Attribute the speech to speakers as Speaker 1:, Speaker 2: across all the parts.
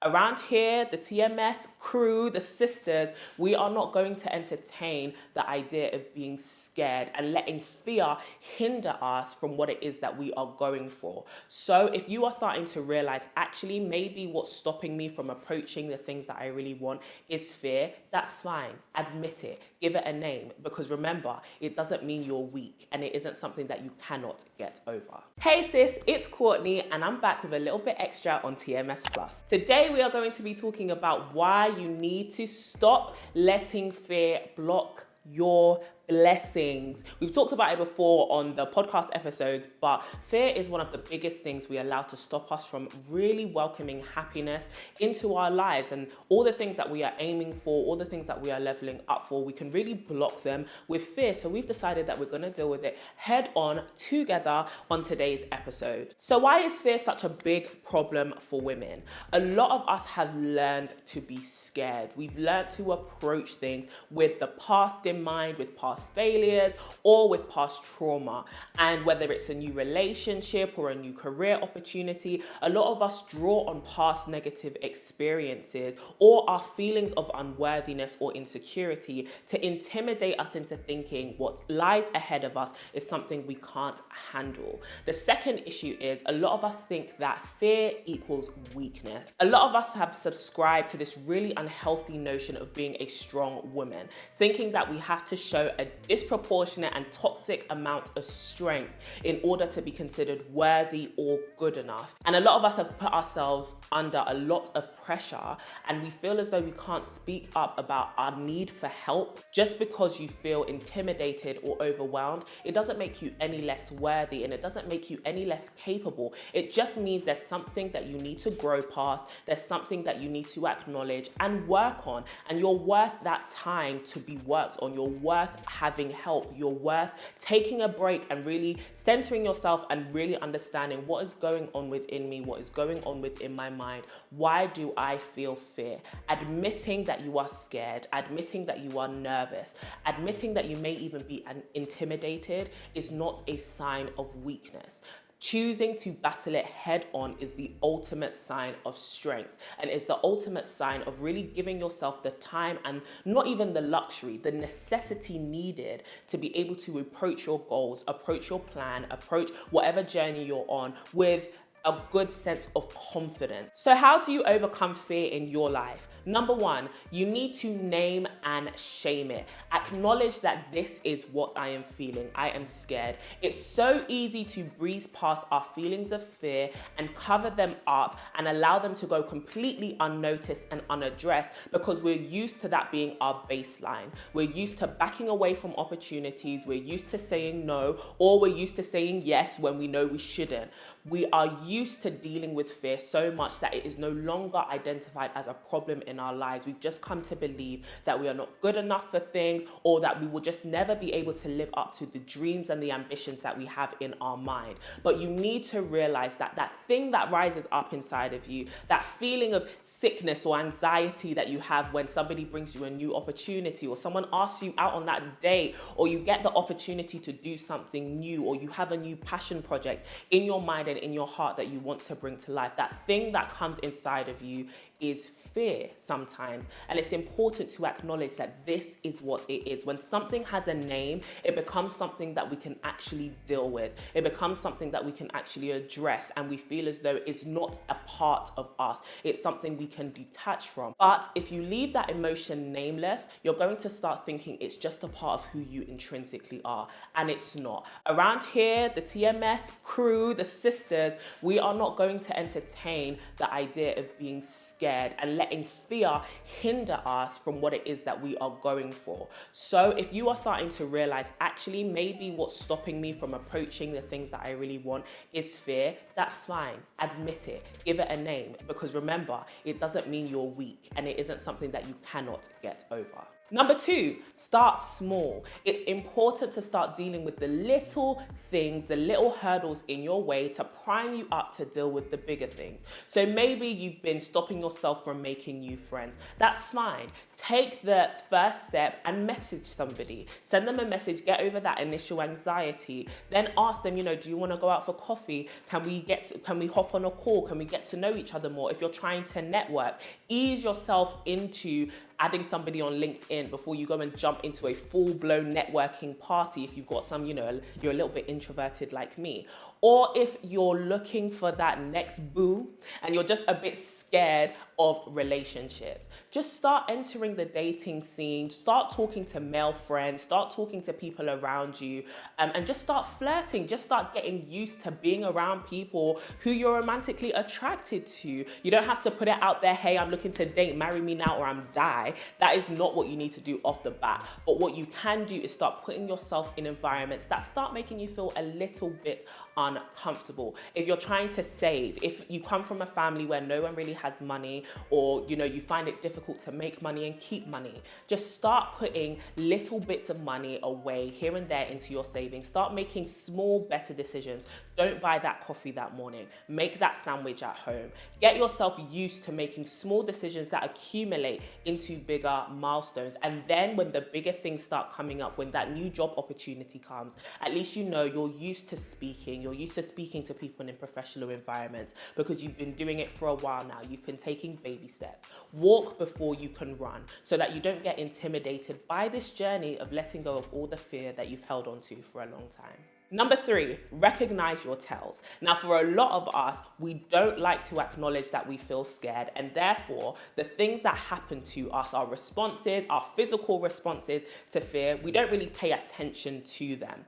Speaker 1: Around here, the TMS crew, the sisters, we are not going to entertain the idea of being scared and letting fear hinder us from what it is that we are going for. So if you are starting to realize, actually, maybe what's stopping me from approaching the things that I really want is fear, that's fine. Admit it. Give it a name. Because remember, it doesn't mean you're weak and it isn't something that you cannot get over. Hey sis, it's Courtney and I'm back with a little bit extra on TMS Plus. Today we are going to be talking about why you need to stop letting fear block your blessings. We've talked about it before on the podcast episodes, but fear is one of the biggest things we allow to stop us from really welcoming happiness into our lives, and all the things that we are aiming for, all the things that we are leveling up for, we can really block them with fear. So we've decided that we're going to deal with it head on together on today's episode. So why is fear such a big problem for women? A lot of us have learned to be scared. We've learned to approach things with the past in mind, with past failures or with past trauma. And whether it's a new relationship or a new career opportunity, a lot of us draw on past negative experiences or our feelings of unworthiness or insecurity to intimidate us into thinking what lies ahead of us is something we can't handle. The second issue is a lot of us think that fear equals weakness. A lot of us have subscribed to this really unhealthy notion of being a strong woman, thinking that we have to show a disproportionate and toxic amount of strength in order to be considered worthy or good enough. And a lot of us have put ourselves under a lot of pressure and we feel as though we can't speak up about our need for help. Just because you feel intimidated or overwhelmed, it doesn't make you any less worthy and it doesn't make you any less capable. It just means there's something that you need to grow past, there's something that you need to acknowledge and work on, and you're worth that time to be worked on. You're worth having help. You're worth taking a break and really centering yourself and really understanding what is going on within me, what is going on within my mind. Why do I feel fear? Admitting that you are scared, admitting that you are nervous, admitting that you may even be intimidated is not a sign of weakness. Choosing to battle it head on is the ultimate sign of strength and is the ultimate sign of really giving yourself the time and not even the luxury, the necessity needed to be able to approach your goals, approach your plan, approach whatever journey you're on with a good sense of confidence. So how do you overcome fear in your life? Number one, you need to name and shame it. Acknowledge that this is what I am feeling. I am scared. It's so easy to breeze past our feelings of fear and cover them up and allow them to go completely unnoticed and unaddressed because we're used to that being our baseline. We're used to backing away from opportunities. We're used to saying no, or we're used to saying yes when we know we shouldn't. We are used to dealing with fear so much that it is no longer identified as a problem in our lives. We've just come to believe that we are not good enough for things or that we will just never be able to live up to the dreams and the ambitions that we have in our mind. But you need to realize that that thing that rises up inside of you, that feeling of sickness or anxiety that you have when somebody brings you a new opportunity or someone asks you out on that date or you get the opportunity to do something new or you have a new passion project in your mind and in your heart that you want to bring to life, that thing that comes inside of you is fear sometimes. And it's important to acknowledge that this is what it is. When something has a name, it becomes something that we can actually deal with. It becomes something that we can actually address and we feel as though it's not a part of us. It's something we can detach from. But if you leave that emotion nameless, you're going to start thinking it's just a part of who you intrinsically are. And it's not. Around here, the TMS crew, the sisters, we are not going to entertain the idea of being scared and letting fear hinder us from what it is that we are going for. So if you are starting to realize, actually, maybe what's stopping me from approaching the things that I really want is fear, that's fine. Admit it. Give it a name. Because remember, it doesn't mean you're weak and it isn't something that you cannot get over. Number two, start small. It's important to start dealing with the little things, the little hurdles in your way to prime you up to deal with the bigger things. So maybe you've been stopping yourself from making new friends. That's fine. Take the first step and message somebody. Send them a message, get over that initial anxiety. Then ask them, do you want to go out for coffee? Can we hop on a call? Can we get to know each other more? If you're trying to network, ease yourself into adding somebody on LinkedIn before you go and jump into a full-blown networking party if you've got some, you're a little bit introverted like me. Or if you're looking for that next boo and you're just a bit scared of relationships, just start entering the dating scene, start talking to male friends, start talking to people around you, and just start flirting, just start getting used to being around people who you're romantically attracted to. You don't have to put it out there, hey, I'm looking to date, marry me now or I'm die. That is not what you need to do off the bat. But what you can do is start putting yourself in environments that start making you feel a little bit uncomfortable. If you're trying to save, if you come from a family where no one really has money, or you find it difficult to make money and keep money, just start putting little bits of money away here and there into your savings. Start making small, better decisions. Don't buy that coffee that morning. Make that sandwich at home. Get yourself used to making small decisions that accumulate into bigger milestones. And then when the bigger things start coming up, when that new job opportunity comes, at least you're used to speaking. You're used to speaking to people in professional environments because you've been doing it for a while now. You've been taking baby steps. Walk before you can run so that you don't get intimidated by this journey of letting go of all the fear that you've held on to for a long time. Number three, recognize your tells. Now, for a lot of us, we don't like to acknowledge that we feel scared, and therefore, the things that happen to us, our responses, our physical responses to fear, we don't really pay attention to them.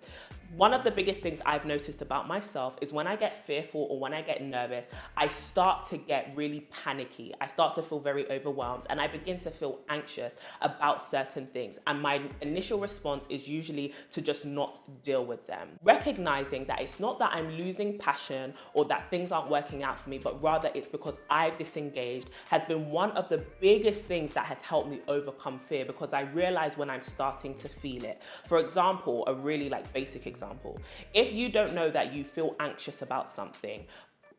Speaker 1: One of the biggest things I've noticed about myself is when I get fearful or when I get nervous, I start to get really panicky. I start to feel very overwhelmed and I begin to feel anxious about certain things. And my initial response is usually to just not deal with them. Recognizing that it's not that I'm losing passion or that things aren't working out for me, but rather it's because I've disengaged has been one of the biggest things that has helped me overcome fear, because I realize when I'm starting to feel it. For example, a really basic example. If you don't know that you feel anxious about something,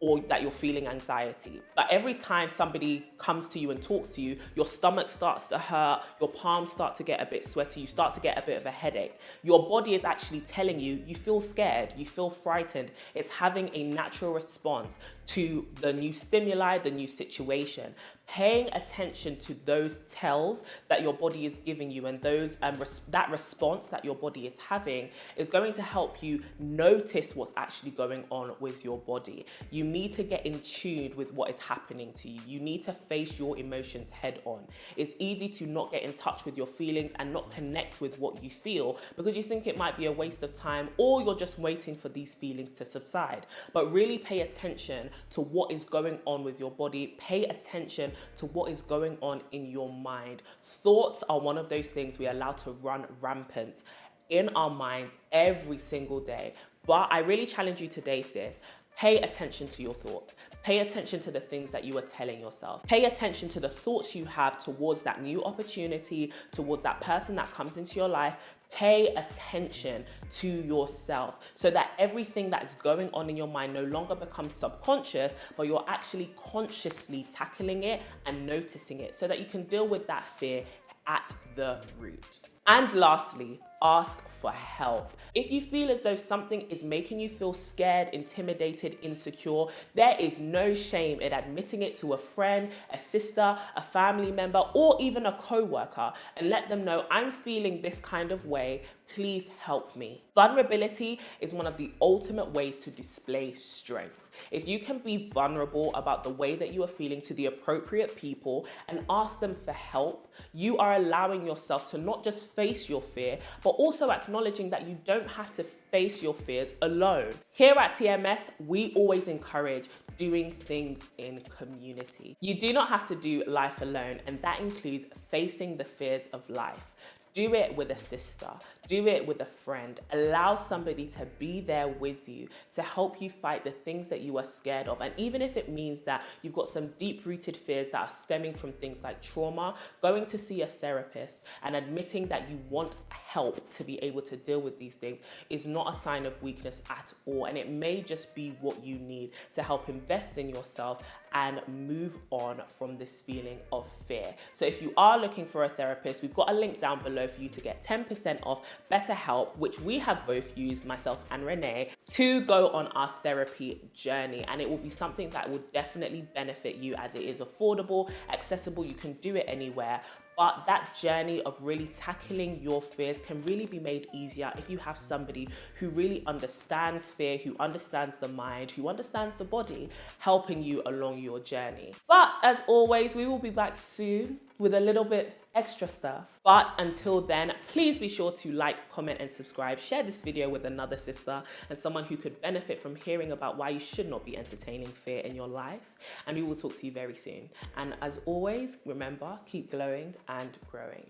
Speaker 1: or that you're feeling anxiety, but every time somebody comes to you and talks to you, your stomach starts to hurt, your palms start to get a bit sweaty, you start to get a bit of a headache. Your body is actually telling you, you feel scared, you feel frightened. It's having a natural response to the new stimuli, the new situation. Paying attention to those tells that your body is giving you and that response that your body is having is going to help you notice what's actually going on with your body. You need to get in tune with what is happening to you. You need to face your emotions head on. It's easy to not get in touch with your feelings and not connect with what you feel because you think it might be a waste of time, or you're just waiting for these feelings to subside. But really pay attention to what is going on with your body. Pay attention to what is going on in your mind. Thoughts are one of those things we allow to run rampant in our minds every single day. But I really challenge you today, sis. Pay attention to your thoughts. Pay attention to the things that you are telling yourself. Pay attention to the thoughts you have towards that new opportunity, towards that person that comes into your life. Pay attention to yourself so that everything that is going on in your mind no longer becomes subconscious, but you're actually consciously tackling it and noticing it so that you can deal with that fear at the root. And lastly, ask for help. If you feel as though something is making you feel scared, intimidated, insecure, there is no shame in admitting it to a friend, a sister, a family member, or even a co-worker, and let them know, I'm feeling this kind of way, please help me. Vulnerability is one of the ultimate ways to display strength. If you can be vulnerable about the way that you are feeling to the appropriate people and ask them for help, you are allowing yourself to not just face your fear, but also acknowledging that you don't have to face your fears alone. Here at TMS, we always encourage doing things in community. You do not have to do life alone, and that includes facing the fears of life. Do it with a sister, do it with a friend. Allow somebody to be there with you to help you fight the things that you are scared of. And even if it means that you've got some deep-rooted fears that are stemming from things like trauma, going to see a therapist and admitting that you want help to be able to deal with these things is not a sign of weakness at all. And it may just be what you need to help invest in yourself and move on from this feeling of fear. So if you are looking for a therapist, we've got a link down below for you to get 10% off BetterHelp, which we have both used, myself and Renee, to go on our therapy journey. And it will be something that will definitely benefit you, as it is affordable, accessible, you can do it anywhere. But that journey of really tackling your fears can really be made easier if you have somebody who really understands fear, who understands the mind, who understands the body, helping you along your journey. But as always, we will be back soon with a little bit extra stuff. But until then, please be sure to like, comment, and subscribe. Share this video with another sister and someone who could benefit from hearing about why you should not be entertaining fear in your life. And we will talk to you very soon. And as always, remember, keep glowing and growing.